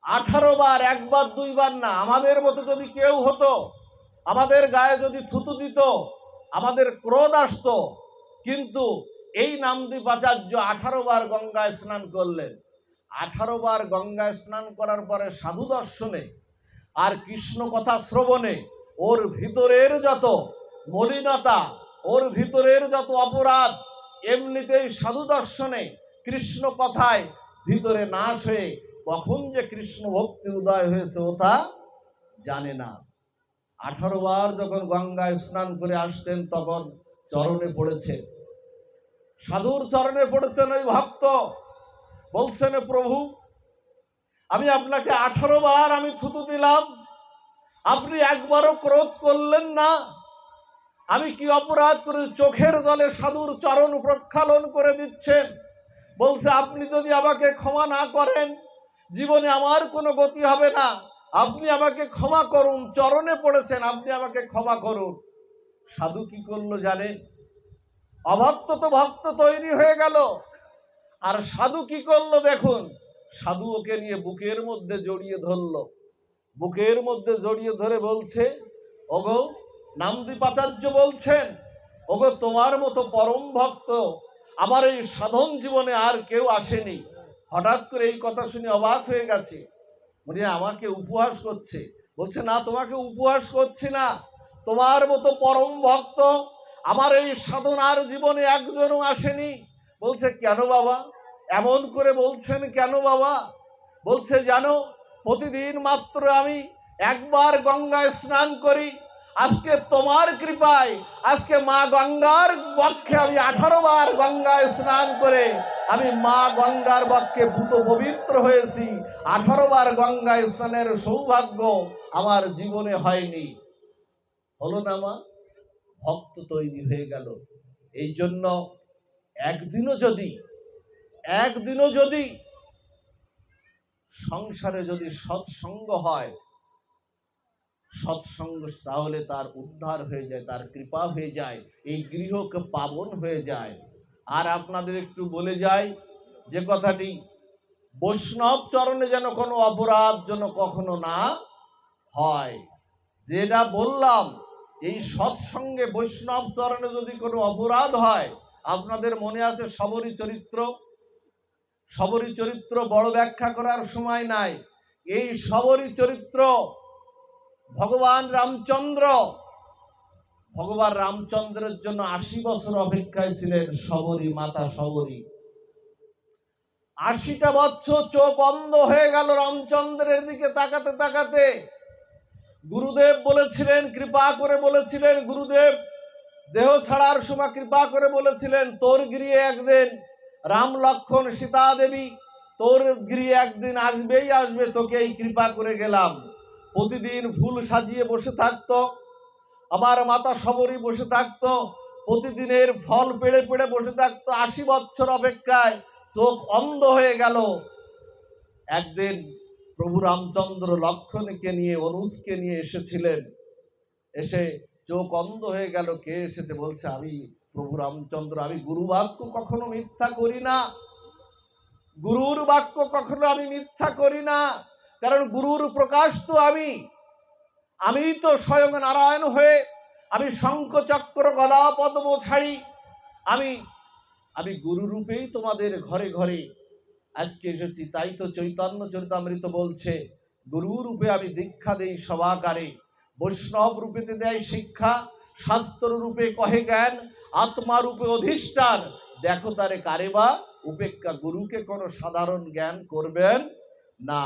18 বার, একবার দুইবার না। আমাদের মতো যদি কেউ হতো, আমাদের গায়ে যদি থুতু দিত, আমাদের ক্রোধ আসতো। কিন্তু এই নামদীপ আচার্য 18 বার গঙ্গায় স্নান করলেন। 18 বার গঙ্গায় স্নান করার পরে সাধু দর্শনে আর কৃষ্ণ কথা শ্রবণে ওর ভিতরের যত মলিনতা, ওর ভিতরের যত অপরাধ, এমনিতেই সাধু দর্শনে কৃষ্ণ কথায় ভিতরে নাশ হয়ে কখন যে কৃষ্ণ ভক্তি উদয় হয়েছে ও তা জানে না। 18 বার যখন গঙ্গায় স্নান করে আসতেন, তখন চরণে পড়েছে, সাধুর চরণে পড়েছেন ওই ভক্ত। বলছেন প্রভু, আমি আপনাকে 18 বার আমি থুতু দিলাম, আপনি একবারও ক্রোধ করলেন না। আমি কি অপরাধ করে? চোখের জলে সাধুর চরণ প্রক্ষালন করে দিচ্ছেন। বলছে আপনি যদি আমাকে ক্ষমা না করেন, জীবনে আমার কোনো গতি হবে না। আপনি আমাকে ক্ষমা করুন, চরণে পড়েছেন, আপনি আমাকে ক্ষমা করুন। সাধু কি করলো জানেন? অভক্ত তো ভক্ত তৈরি হয়ে গেল। আর সাধু কি করলো দেখুন, সাধু ওকে নিয়ে বুকের মধ্যে জড়িয়ে ধরলো, বুকের মধ্যে জড়িয়ে ধরে বলছে, ওগো নামদীপাচার্য বলছেন, ওগো তোমার মতো পরম ভক্ত আমার এই সাধন জীবনে আর কেউ আসেনি। হঠাৎ করে এই কথা শুনে অবাক হয়ে গেছে, উনি আমাকে উপহাস করছে। বলছে না, তোমাকে উপহাস করছি না, তোমার মতো পরম ভক্ত আমার এই সাধনার জীবনে একজনও আসেনি। বলছে কেন বাবা, এমন করে বলছেন কেন বাবা? বলছে জানো, প্রতিদিন মাত্র আমি একবার গঙ্গায় স্নান করি, আজকে তোমার কৃপায় আজকে মা গঙ্গার বক্ষে আমি 18 বার গঙ্গায় স্নান করে আমি মা গঙ্গার বক্ষে ভূত পবিত্র হয়েছি। 18 বার গঙ্গায় স্নানের সৌভাগ্য আমার জীবনে হয়নি। হলো না মা? ভক্ত তৈরি হয়ে গেল। এই জন্য একদিনও যদি সংসারে যদি সৎসঙ্গ হয়, সৎসঙ্গ, তাহলে তার উদ্ধার হয়ে যায়, তার কৃপা হয়ে যায়, এই গৃহকে পাবন হয়ে যায়। আর আপনাদের একটু বলে যাই যে কথাটি, বৈষ্ণব চরণে যেন কোনো অপরাধ যেন কখনো না হয়। যেটা বললাম, এই সৎসঙ্গে বৈষ্ণব চরণে যদি কোনো অপরাধ হয়, আপনাদের মনে আছে শবরী চরিত্র বড় ব্যাখ্যা করার সময় নাই। এই শবরী চরিত্র ভগবান রামচন্দ্রের জন্য 80 বছর অপেক্ষায় ছিলেন শবরী, মাতা শবরী। 80টা বছর চোখ অন্ধ হয়ে গেল রামচন্দ্রের দিকে তাকাতে তাকাতে। গুরুদেব বলেছিলেন, কৃপা করে বলেছিলেন, গুরুদেব দেহ ছাড়ার সময় কৃপা করে বলেছিলেন, তোর গৃহে একদিন রাম লক্ষ্মণ সীতা দেবী, তোর গৃহে একদিন আসবেই আসবে, তোকে এই কৃপা করে গেলাম। প্রতিদিন ফুল সাজিয়ে বসে থাকতো, আমার মাতা শবরী বসে থাকতো, প্রতিদিনের ফল পেড়ে পেড়ে বসে থাকতো। 80 বছর অপেক্ষায় চোখ অন্ধ হয়ে গেল। একদিন প্রভু রামচন্দ্র লক্ষ্মণকে নিয়ে, অনুজকে নিয়ে এসেছিলেন। এসে চোখ অন্ধ হয়ে গেল। কে এসেছে? বলছে আমি প্রভু রামচন্দ্র, আমি গুরু বাক্য কখনো মিথ্যা করি না। গুরুর বাক্য কখনো আমি মিথ্যা করি না, কারণ গুরুর প্রকাশ তো আমি তো স্বয়ং নারায়ণ হয়ে আমি শঙ্খ চক্র গদা পদ্ম ছাড়ি, আমি আমি গুরু রূপেই তোমাদের ঘরে ঘরে আজকে এসেছি। তাই তো চৈতন্য চরিতামৃত বলছে, গুরু রূপে আমি দীক্ষা দেই সবাকারে, বৈষ্ণব রূপেতে দেয় শিক্ষা, শাস্ত্র রূপে কহে জ্ঞান, আত্মা রূপে অধিষ্ঠান, দেখো তারে কারে বা উপেক্ষা। গুরুকে কোনো সাধারণ জ্ঞান করবেন না।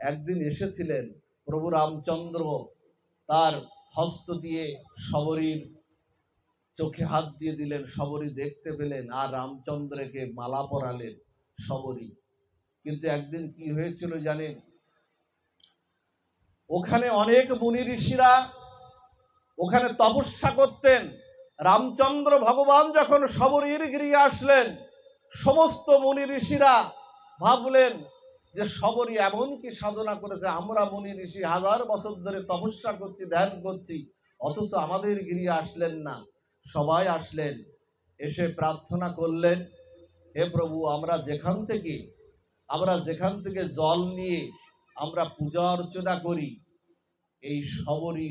একদিন এসেছিলেন প্রভু রামচন্দ্র, তার হস্ত দিয়ে শবরীর চোখে হাত দিয়ে দিলেন, শবরী দেখতে পেলেন, আর রামচন্দ্রকে মালা পরালেন শবরী। কিন্তু একদিন কি হয়েছিল জানেন? ওখানে অনেক মুনি ঋষিরা ওখানে তপস্যা করতেন। রামচন্দ্র ভগবান যখন শবরীর গৃহে আসলেন, সমস্ত মুনি ঋষিরা ভাবলেন যে শবরী এমন কি সাধনা করেছে, আমরা মুনি ঋষি হাজার বছর ধরে তপস্যা করছি, ধ্যান করছি, অথচ আমাদের গৃহে আসলেন না। সবাই আসলেন, এসে প্রার্থনা করলেন, হে প্রভু, আমরা যেখান থেকে জল নিয়ে আমরা পূজা অর্চনা করি, এই শবরী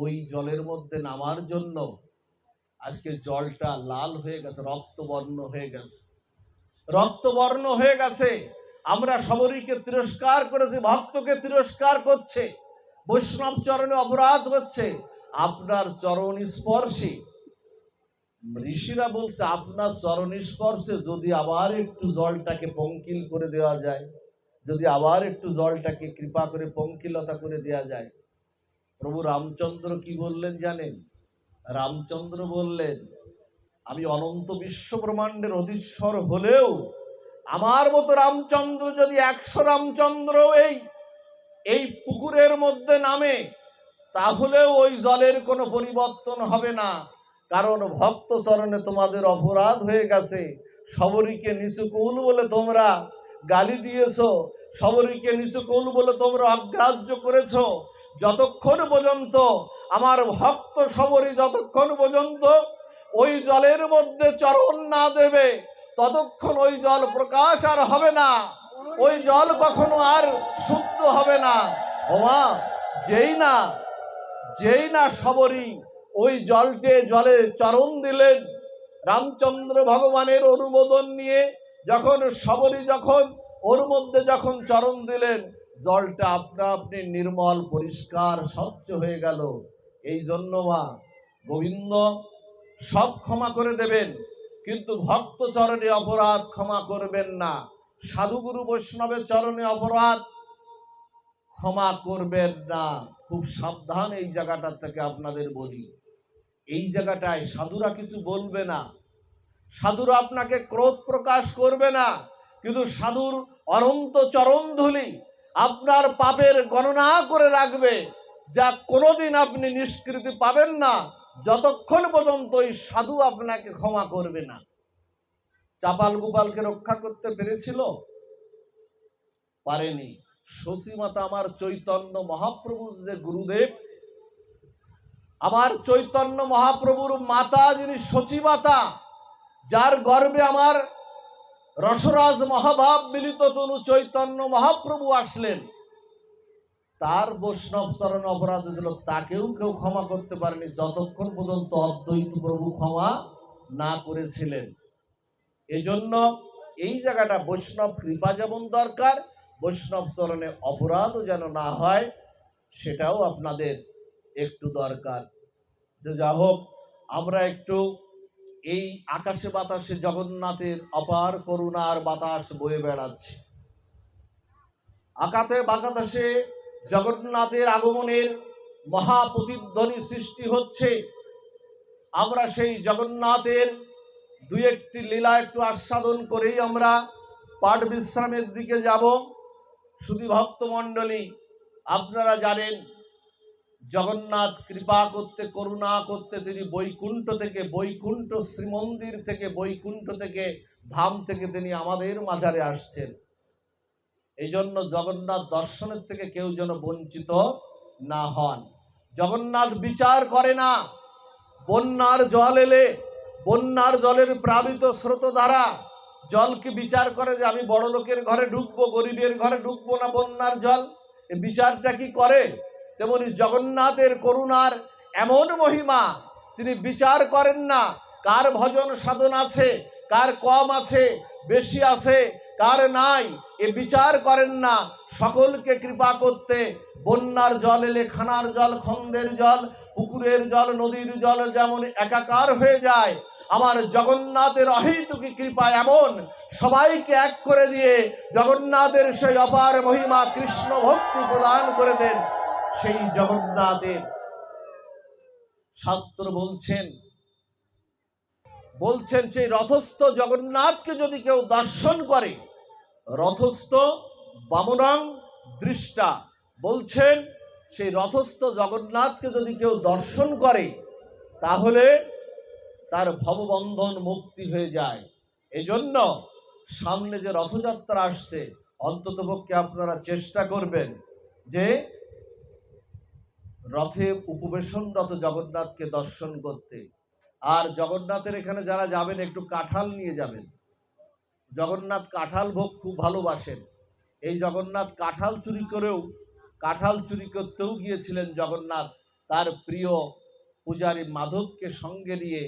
ওই জলের মধ্যে নামার জন্য আজকে জলটা লাল হয়ে গেছে, রক্তবর্ণ হয়ে গেছে। আমরা শবরীকে তিরস্কার করেছি, ভক্তকে তিরস্কার করছে, বৈষ্ণব চরণে অপরাধ হচ্ছে। আপনার চরণ স্পর্শে, ঋষিরা বলছে, আপনার চরণ স্পর্শে যদি আবার একটু জলটাকে পঙ্কিল করে দেওয়া যায়, যদি আবার একটু জলটাকে কৃপা করে পঙ্কিলতা করে দেওয়া যায়। প্রভু রামচন্দ্র কি বললেন জানেন? রামচন্দ্র বললেন, আমি অনন্ত বিশ্ব ব্রহ্মাণ্ডের অধীশ্বর হলেও আমার মতো রামচন্দ্র যদি 100 রামচন্দ্র এই পুকুরের মধ্যে নামে, তাহলেও ওই জলের কোনো পরিবর্তন হবে না, কারণ ভক্ত চরণে তোমাদের অপরাধ হয়ে গেছে। শবরীকে নিচুকুল বলে তোমরা গালি দিয়েছো, শবরীকে নিচুকুল বলে তোমরা অগ্রাহ্য করেছো। যতক্ষণ পর্যন্ত আমার ভক্ত শবরী যতক্ষণ পর্যন্ত ওই জলের মধ্যে চরণ না দেবে, ততক্ষণ ওই জল প্রকাশ আর হবে না, ওই জল কখনো আর শুদ্ধ হবে না। ওমা, যেই না শবরী ওই জলে চরণ দিলেন, রামচন্দ্র ভগবানের অনুমোদন নিয়ে যখন শবরী ওর মধ্যে যখন চরণ দিলেন, জলটা আপনা আপনি নির্মল পরিষ্কার স্বচ্ছ হয়ে গেল। এই জন্য মা গোবিন্দ সব ক্ষমা করে দেবেন, কিন্তু ভক্ত চরণে অপরাধ ক্ষমা করবেন না। সাধুগুরু বৈষ্ণবের চরণে অপরাধ ক্ষমা করবেন না। খুব সাবধান এই জায়গাটা থেকে আপনাদের বলি। এই জায়গাটায় সাধুরা কিছু বলবে না, সাধুরা আপনাকে ক্রোধ প্রকাশ করবে না, কিন্তু সাধুর অনন্ত চরণ ধুলি আপনার পাপের গণনা করে রাখবে, যা কোনোদিন আপনি নিষ্কৃতি পাবেন না যতক্ষণ পর্যন্ত ওই সাধু আপনাকে ক্ষমা করবে না। চাপাল গোপালকে রক্ষা করতে পেরেছিল? পারেনি। সচিমাতা আমার চৈতন্য মহাপ্রভু যে গুরুদেব, আমার চৈতন্য মহাপ্রভুর মাতা যিনি সচিমাতা, যার গর্ভে আমার রসরাজ মহাভাব মিলিত তনু চৈতন্য মহাপ্রভু আসলেন, তার বৈষ্ণব চরণ অপরাধ হয়েছিল, তাকেও কেউ ক্ষমা করতে পারেনি যতক্ষণ পর্যন্ত অদ্বৈত প্রভু ক্ষমা না করেছিলেন। এজন্য এই জায়গাটা বৈষ্ণব কৃপা যেমন দরকার, বৈষ্ণব চরণে অপরাধও যেন না হয়, সেটাও আপনাদের একটু দরকার। যা হোক, আমরা একটু এই আকাশে বাতাসে জগন্নাথের অপার করুণার বাতাস বয়ে বেড়াচ্ছে। আকাশে বাতাসে জগন্নাথের আগমনের মহাপ্রতিধ্বনি সৃষ্টি হচ্ছে। আমরা সেই জগন্নাথের দুই একটি লীলা একটু আস্বাদন করেই আমরা পাঠ বিশ্রামের দিকে যাব। শুধু ভক্তমণ্ডলী, আপনারা জানেন জগন্নাথ কৃপা করতে, করুণা করতে তিনি বৈকুণ্ঠ শ্রীমন্দির থেকে, বৈকুণ্ঠ থেকে, ধাম থেকে তিনি আমাদের মাঝারে আসছেন। এই জন্য জগন্নাথ দর্শনের থেকে কেউ যেন বঞ্চিত না হন। জগন্নাথ বিচার করে না। বন্যার জল এলে বন্যার জলের প্লাবিত স্রোত দ্বারা জলকে বিচার করে যে আমি বড় লোকের ঘরে ঢুকবো, গরিবের ঘরে ঢুকবো না বন্যার জল, এই বিচারটা কি করে? তেমনি জগন্নাথের করুণার এমন মহিমা, তিনি বিচার করেন না কার ভজন সাধন আছে, কার কম আছে, বেশি আছে, কার নাই, এ বিচার করেন না। সকলকে কৃপা করতে বন্যার জল এলে খানার জল, খন্দের জল, পুকুরের জল, নদীর জল যেমন একাকার হয়ে যায়, আমার জগন্নাথের অহেতুকী কৃপা এমন সবাইকে এক করে দিয়ে জগন্নাথের সেই অপার মহিমা কৃষ্ণ ভক্তি প্রদান করে দেন। সেই জগন্নাথের শাস্ত্র বলছেন সেই রথস্থ জগন্নাথকে যদি কেউ দর্শন করে, রথস্থ বামনং দৃষ্টা, বলছেন সেই রথস্থ জগন্নাথকে যদি কেউ দর্শন করে তাহলে তার ভববন্ধন মুক্তি হয়ে যায়। এজন্য সামনে যে রথযাত্রা আসছে, অন্ততপক্ষে আপনারা চেষ্টা করবেন যে রথে উপবেশনরত জগন্নাথকে দর্শন করতে। আর জগন্নাথের এখানে যারা যাবেন একটু কাঁঠাল নিয়ে যাবেন। জগন্নাথ কাঁঠাল ভোগ খুব ভালোবাসেন। এই জগন্নাথ কাঁঠাল চুরি করতেও গিয়েছিলেন জগন্নাথ তার প্রিয় পূজারী মাধবকে সঙ্গে নিয়ে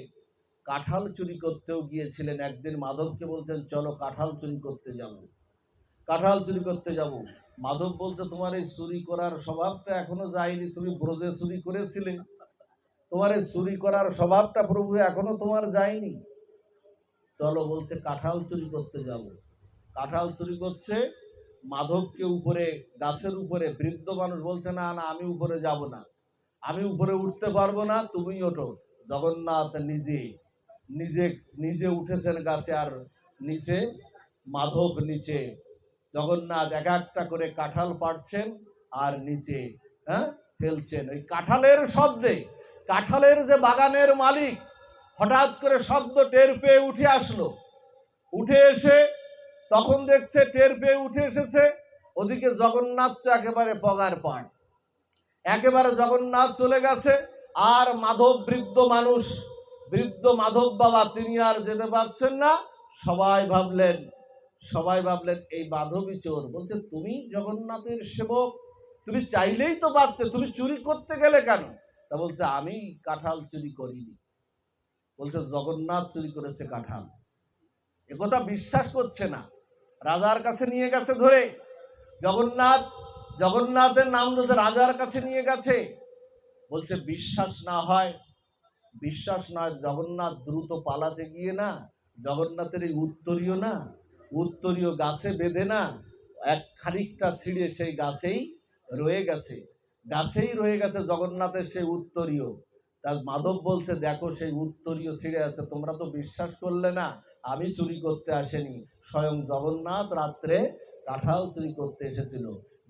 কাঁঠাল চুরি করতেও গিয়েছিলেন। একদিন মাধবকে বলছেন চলো কাঁঠাল চুরি করতে যাব। মাধব বলছে তোমার এই চুরি করার স্বভাবটা এখনো যায়নি, তুমি ব্রজে চুরি করেছিলে, তোমার এই চুরি করার স্বভাবটা প্রভু এখনো তোমার যায়নি, চলো। বলছে কাঁঠাল চুরি করতে যাব। কাঁঠাল চুরি করছে, মাধবকে উপরে গাছের উপরে, বৃদ্ধ মানুষ বলছে না না আমি উপরে যাব না, আমি উপরে উঠতে পারবো না, তুমি ওঠো। জগন্নাথ নিজে উঠেছেন গাছে, আর নিচে মাধব নিচে। জগন্নাথ এক একটা করে কাঁঠাল পাড়ছেন আর নিচে ফেলছেন। ওই কাঁঠালের শব্দে কাঁঠালের যে বাগানের মালিক হঠাৎ করে শব্দ টের পেয়ে উঠে আসলো। উঠে এসে তখন দেখছে টের পেয়ে উঠে এসেছে, ওদিকে জগন্নাথ তো একেবারে পগার পাড়, একেবারে জগন্নাথ চলে গেছে। আর মাধব বৃদ্ধ মাধব বাবা তিনি আর যেতে পারছেন না। সবাই ভাবলেন এই মাধবই চোর। বলছে তুমি জগন্নাথের সেবক, তুমি চাইলেই তো পারতে, তুমি চুরি করতে গেলে কেন? তা বলছে আমি কাঁঠাল চুরি করিনি। বলছে জগন্নাথ চুরি করেছে কাঁঠাল। একথা বিশ্বাস করছে না। রাজার কাছে নিয়ে গেছে ধরে, জগন্নাথের নাম ধরে রাজার কাছে নিয়ে গেছে। বলছে বিশ্বাস না হয় জগন্নাথ দ্রুত পালাতে গিয়ে না, জগন্নাথের এই উত্তরীয় গাছে বেঁধে না, এক খানিকটা ছিঁড়ে সেই গাছেই রয়ে গেছে জগন্নাথের সেই উত্তরীয়। তার মাধব বলছে দেখো সেই উত্তরীয় ছিঁড়ে আছে, তোমরা তো বিশ্বাস করলে না, আমি চুরি করতে আসেনি, স্বয়ং জগন্নাথ রাত্রে কাঁঠাল চুরি করতে এসেছিল।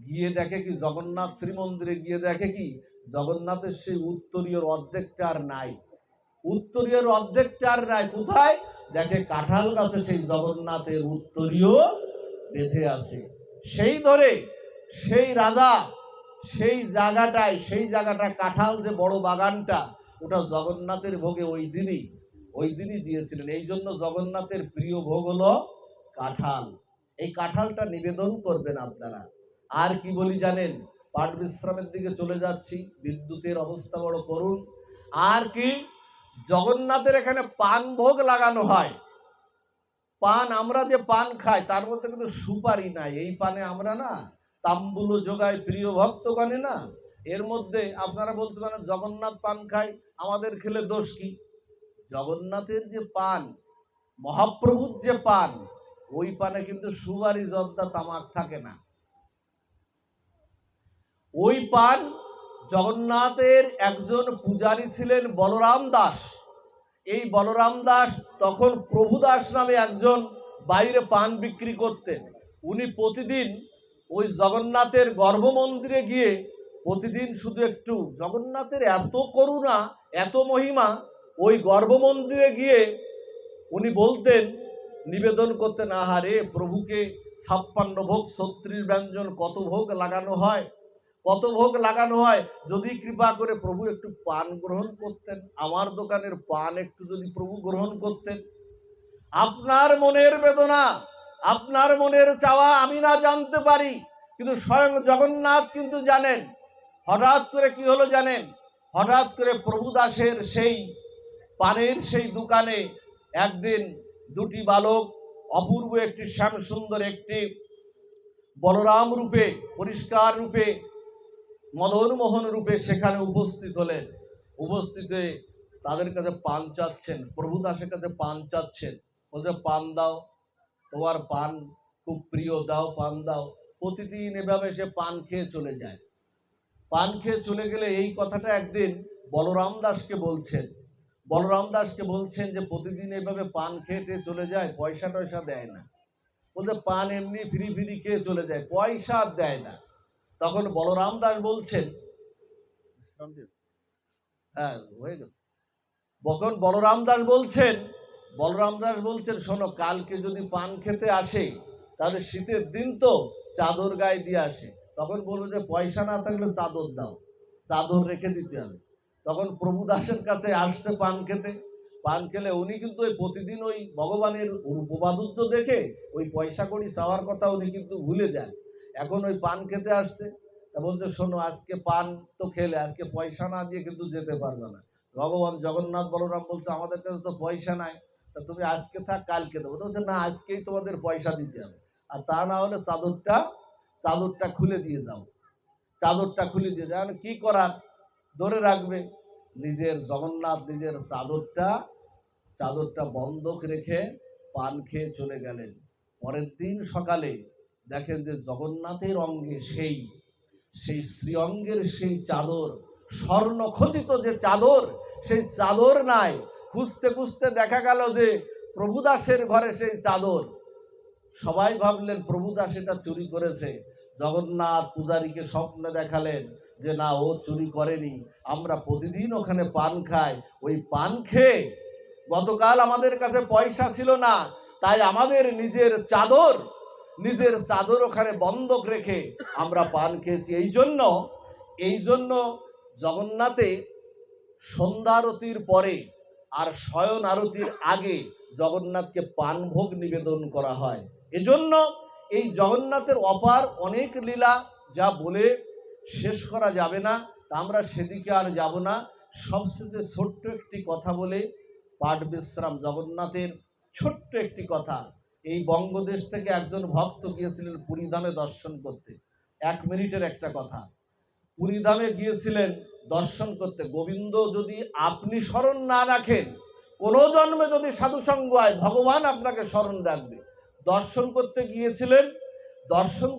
গিয়ে দেখে কি, জগন্নাথ শ্রীমন্দিরে গিয়ে দেখে কি, জগন্নাথের সেই উত্তরীয় অর্ধেকটা আর নাই। কোথায়? দেখে কাঁঠাল গাছে সেই জগন্নাথের উত্তরীয় বেঁধে আছে। সেই ধরে সেই রাজা সেই জায়গাটা কাঁঠাল যে বড় বাগানটা, ওটা জগন্নাথের ভোগে ওই দিনই দিয়েছিলেন। এই জন্য জগন্নাথের প্রিয় ভোগ হলো কাঁঠাল। এই কাঁঠালটা নিবেদন করবেন আপনারা। আর কি বলি জানেন, পাঠ বিশ্রামের দিকে চলে যাচ্ছি, বিদ্যুতের অবস্থা বড় করুণ। আর কি, জগন্নাথের এখানে পান ভোগ লাগানো হয়। পান, আমরা যে পান খাই তার মধ্যে কিন্তু সুপারি নাই। এই পানে আমরা না তাম্বুলো যোগায় প্রিয় ভক্তগণে না, এর মধ্যে আপনারা বলতে পারেন জগন্নাথ পান খাই, আমাদের খেলে দোষ কি? জগন্নাথের যে পান, মহাপ্রভুর যে পান, ওই পানে কিন্তু সুপারি জর্দা তামাক থাকে না। ওই পান জগন্নাথের একজন পূজারী ছিলেন বলরাম দাস। এই বলরাম দাস তখন প্রভুদাস নামে একজন বাইরে পান বিক্রি করতেন। উনি প্রতিদিন ওই জগন্নাথের গর্ভমন্দিরে গিয়ে প্রতিদিন শুধু একটু, জগন্নাথের এত করুণা এত মহিমা, ওই গর্ভমন্দিরে গিয়ে উনি বলতেন, নিবেদন করতেন, আহারে প্রভুকে 56 ভোগ 36 ব্যঞ্জন কত ভোগ লাগানো হয়, যদি কৃপা করে প্রভু একটু পান গ্রহণ করতেন, আমার দোকানের পান একটু যদি প্রভু গ্রহণ করতেন। আপনার মনের বেদনা, আপনার মনের চাওয়া আমি না জানতে পারি, কিন্তু স্বয়ং জগন্নাথ কিন্তু জানেন। হঠাৎ করে কি হলো জানেন? হঠাৎ করে প্রভু দাসের সেই পানের সেই দোকানে একদিন দুটি বালক, অপূর্ব একটি শ্যামসুন্দর একটি বলরাম রূপে, পরিষ্কার রূপে, মদনমোহন রূপে সেখানে উপস্থিত হলেন। উপস্থিত হয়ে তাদের কাছে পান চাচ্ছেন, প্রভু দাসের কাছে পান চাচ্ছেন। বলছে পান দাও, তোমার পান খুব প্রিয়, দাও পান দাও। প্রতিদিন এভাবে সে পান খেয়ে চলে যায়। পান খেয়ে চলে গেলে এই কথাটা একদিন বলরাম দাসকে বলছেন। বলরাম দাসকে বলছেন যে প্রতিদিন এভাবে পান খেয়ে চলে যায়, পয়সা টয়সা দেয় না। বলছে পান এমনি ফ্রি ফ্রি খেয়ে চলে যায়, পয়সা দেয় না। তখন বলরাম দাস বলছেন, হ্যাঁ হয়ে গেছে। তখন বলরাম দাস বলছেন শোনো, কালকে যদি পান খেতে আসে তাহলে শীতের দিন তো চাদর গায়ে দিয়ে আসে। তখন বলবো যে পয়সা না থাকলে চাদর দাও, চাদর রেখে দিতে হবে। তখন প্রভু দাসের কাছে আসছে পান খেতে। পান খেলে উনি কিন্তু ওই প্রতিদিন ওই ভগবানের উপবাদুর্য দেখে ওই পয়সা কড়ি চাওয়ার কথা উনি কিন্তু ভুলে যান। এখন ওই পান খেতে আসছে, তা বলছে শোনো, আজকে পান তো খেলে আজকে পয়সা না দিয়ে কিন্তু যেতে পারবে না। ভগবান জগন্নাথ বলরাম বলছে আমাদের কাছে তো পয়সা নাই, তা তুমি আজকে থাক, কালকে দেবো। বলছে না, আজকেই তোমাদের পয়সা দিতে হবে, আর তা না হলে চাদরটা খুলে দিয়ে দাও, চাদরটা খুলে দিয়ে দাও। কি করার, ধরে রাখবে। নিজের জগন্নাথ নিজের চাদরটা বন্ধক রেখে পান খেয়ে চলে গেলেন। পরের দিন সকালে দেখেন যে জগন্নাথের অঙ্গে সেই শ্রীঅঙ্গের সেই চাদর, স্বর্ণ খচিত যে চাদর, সেই চাদর নাই। খুঁজতে খুঁজতে দেখা গেল যে প্রভুদাসের ঘরে সেই চাদর। সবাই ভাবলেন প্রভুদাস এটা চুরি করেছে। জগন্নাথ পূজারীকে স্বপ্নে দেখালেন যে না, ও চুরি করেনি, আমরা প্রতিদিন ওখানে পান খাই। ওই পান খেয়ে গতকাল আমাদের কাছে পয়সা ছিল না, তাই আমাদের নিজের চাদর ওখানে বন্ধক রেখে আমরা পান খেয়েছি। এই জন্য জগন্নাথে সন্ধ্যা আরতির পরে আর শয়ন আরতির আগে জগন্নাথকে পান ভোগ নিবেদন করা হয়। এজন্য এই জগন্নাথের অপার অনেক লীলা, যা বলে শেষ করা যাবে না, তা আমরা সেদিকে আর যাব না। সবচেয়ে ছোট্ট একটি কথা বলে পাঠ বিশ্রাম। জগন্নাথের ছোট্ট একটি কথা। এই বঙ্গদেশ থেকে একজন ভক্ত গিয়েছিলেন পুরীধামে দর্শন করতে। 1 মিনিটের একটা কথা। পুরীধামে গিয়েছিলেন দর্শন করতে। গোবিন্দ যদি আপনি স্মরণ না রাখেন, কোনো জন্মে যদি সাধুসঙ্গ হয়, ভগবান আপনাকে স্মরণ রাখবে। দর্শন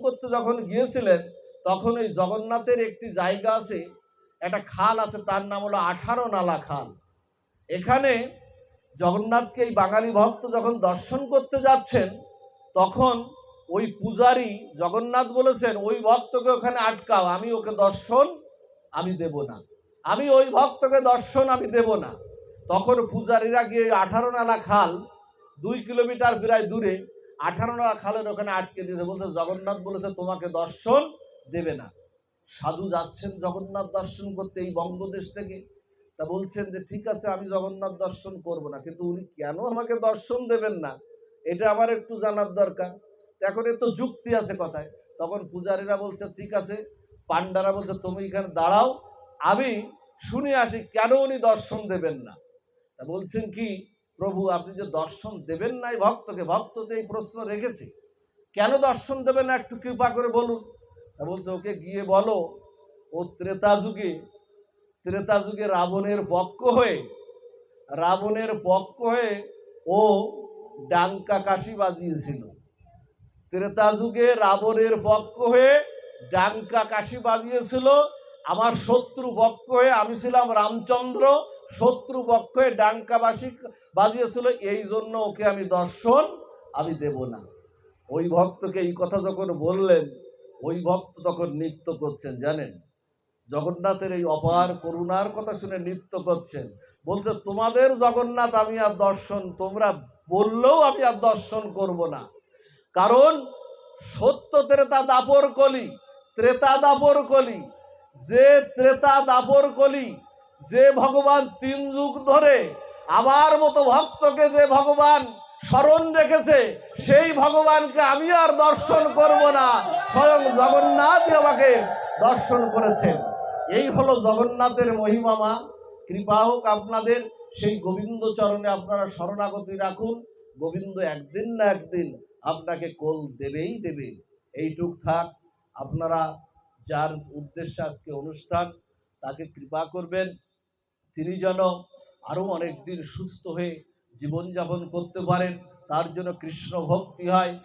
করতে যখন গিয়েছিলেন তখন ওই জগন্নাথের একটি জায়গা আছে, একটা খাল আছে, তার নাম হলো 18 নালা খাল। এখানে জগন্নাথকে এই বাঙালি ভক্ত যখন দর্শন করতে যাচ্ছেন, তখন ওই পূজারী জগন্নাথ বলেছেন ওই ভক্তকে ওখানে আটকাও, আমি ওকে দর্শন আমি দেব না, আমি ওই ভক্তকে দর্শন আমি দেব না। তখন পূজারীরা গিয়ে 18 নালা খাল, 2 কিলোমিটার প্রায় দূরে 18 নালা খালের ওখানে আটকে দিয়েছে। বলছে জগন্নাথ বলেছে তোমাকে দর্শন দেবে না। সাধু যাচ্ছেন জগন্নাথ দর্শন করতে এই বঙ্গদেশ থেকে, তা বলছেন যে ঠিক আছে আমি জগন্নাথ দর্শন করব না, কিন্তু উনি কেন আমাকে দর্শন দেবেন না এটা আমার একটু জানার দরকার। এখন এর তো যুক্তি আছে কথায়। তখন পূজারীরা বলছে ঠিক আছে, পান্ডারা বলছে তুমি এখানে দাঁড়াও, আমি শুনে আসি কেন উনি দর্শন দেবেন না। তা বলছেন কি প্রভু, আপনি যে দর্শন দেবেন না এই ভক্তকে, ভক্ত তো এই প্রশ্ন রেখেছে, কেন দর্শন দেবেন না একটু কৃপা করে বলুন। তা বলছে ওকে গিয়ে বলো ও ত্রেতা যুগে রাবণের পক্ষ হয়ে ও ডাঙ্কা কাশি বাজিয়েছিল। ত্রেতা যুগে রাবণের পক্ষ হয়ে ডাঙ্কা কাশি বাজিয়েছিল। আমার শত্রু পক্ষ হয়ে, আমি ছিলাম রামচন্দ্র, শত্রু পক্ষ হয়ে ডাঙ্কা বাজিয়েছিল, এই জন্য ওকে আমি দর্শন আমি দেব না। ওই ভক্তকে এই কথা যখন বললেন, ওই ভক্ত তখন নৃত্য করছেন জানেন, জগন্নাথের এই অপার করুণার কথা শুনে নৃত্য করছেন। বলছে তোমাদের জগন্নাথ আমি আর দর্শন, তোমরা বললেও আমি আর দর্শন করব না, কারণ সত্য ত্রেতা দাপর কলি, ত্রেতা দাপর কলি, যে ত্রেতা দাপর কলি, যে ভগবান 3 যুগ ধরে আমার মতো ভক্তকে যে ভগবান স্মরণ রেখেছে, সেই ভগবানকে আমি আর দর্শন করব না, স্বয়ং জগন্নাথই আমাকে দর্শন করেছেন। এই হলো জগন্নাথের মহিমা। মা কৃপা হোক আপনাদের, সেই গোবিন্দ চরণে আপনারা শরণাগতি রাখুন। গোবিন্দ একদিন না একদিন আপনাকে কোল দেবেই দেবে। এইটুক থাক। আপনারা যার উদ্দেশ্যে আজকে অনুষ্ঠান, তাকে কৃপা করবেন, তিনি যেন আরো অনেক দিন সুস্থ হয়ে জীবনযাপন করতে পারেন, তার জন্য কৃষ্ণ ভক্তি হয়।